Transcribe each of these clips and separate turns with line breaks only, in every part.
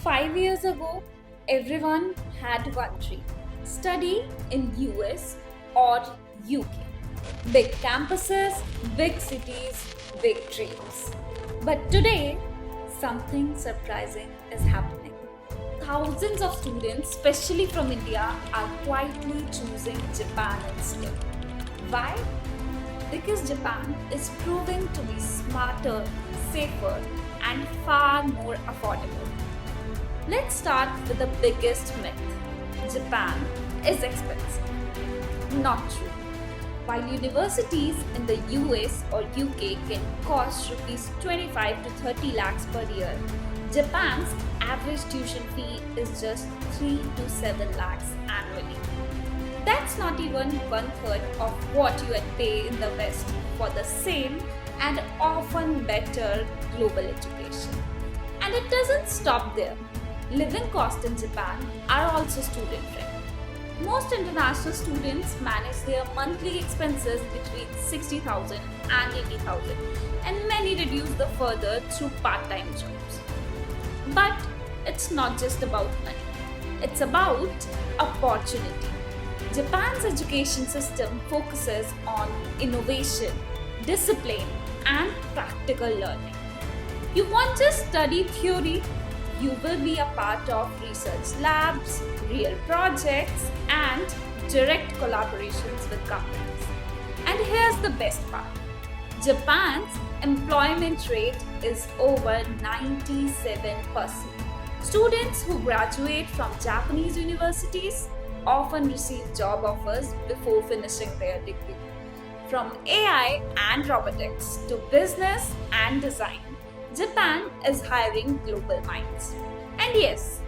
5 years ago, everyone had one dream: study in US or UK. Big campuses, big cities, big dreams. But today, something surprising is happening. Thousands of students, especially from India, are quietly choosing Japan instead. Why? Because Japan is proving to be smarter, safer, and far more affordable. Let's start with the biggest myth: Japan is expensive. Not true. While universities in the US or UK can cost rupees 25 to 30 lakhs per year, Japan's average tuition fee is just 3 to 7 lakhs annually. That's not even one third of what you would pay in the West for the same and often better global education. And it doesn't stop there. Living costs in Japan are also student friendly. Most international students manage their monthly expenses between 60,000 and 80,000, and many reduce the further through part-time jobs. But it's not just about money. It's about opportunity. Japan's education system focuses on innovation, discipline, and practical learning. You won't just study theory, you will be a part of research labs, real projects, and direct collaborations with companies. And here's the best part: Japan's employment rate is over 97%. Students who graduate from Japanese universities often receive job offers before finishing their degree. From AI and robotics to business and design, Japan is hiring global minds. And yes,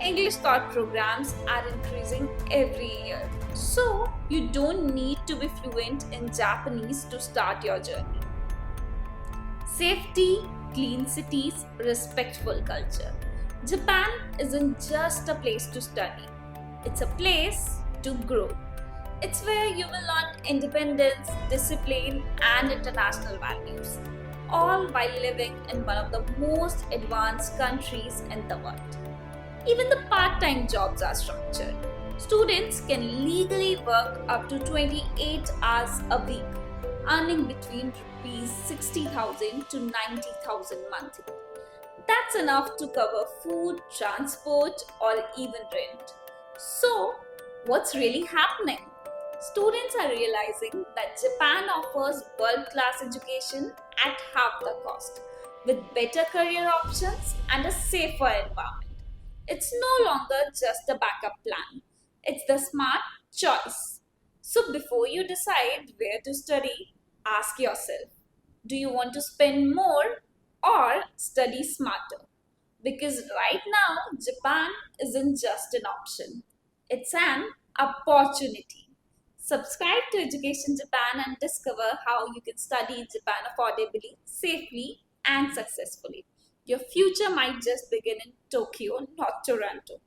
English thought programs are increasing every year. So, you don't need to be fluent in Japanese to start your journey. Safety, clean cities, respectful culture. Japan isn't just a place to study, it's a place to grow. It's where you will learn independence, discipline, and international values, all while living in one of the most advanced countries in the world. Even the part time jobs are structured. Students can legally work up to 28 hours a week, earning between rupees 60,000 to 90,000 monthly. That's enough to cover food, transport, or even rent. So, what's really happening? Students are realizing that Japan offers world class education at half the cost, with better career options and a safer environment. It's no longer just a backup plan, it's the smart choice. So, before you decide where to study, ask yourself: do you want to spend more or study smarter? Because right now, Japan isn't just an option, it's an opportunity. Subscribe to Education Japan and discover how you can study in Japan affordably, safely, and successfully. Your future might just begin in Tokyo, not Toronto.